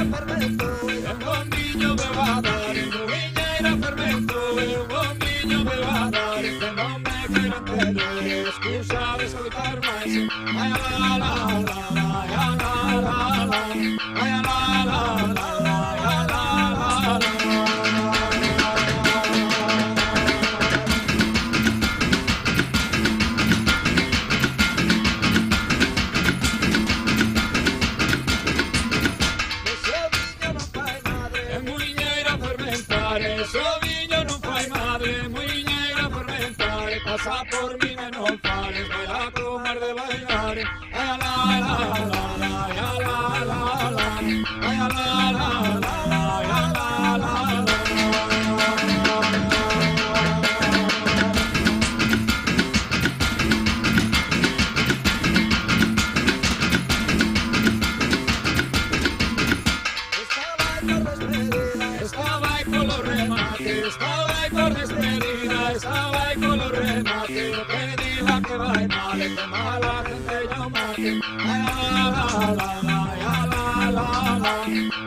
fermento, e un bombiglio me va a dare, era fermento, e un bombiglio me va a dare, che non me quiero enterar, scusa de soltar más, ay la la la la, ay la la la, ay la la la, ay la la la. Soviglio non fai madre, muñeira fermentare, pasa por mí non fare, baila comer de bailar, ay la la la la, ay la la la, ay la la la, ay la la la. Estaba ahí por despedida, estaba ahí con los remates, lo que diga que va mal, que mala gente yo mate, ay la la la la, ay la la la.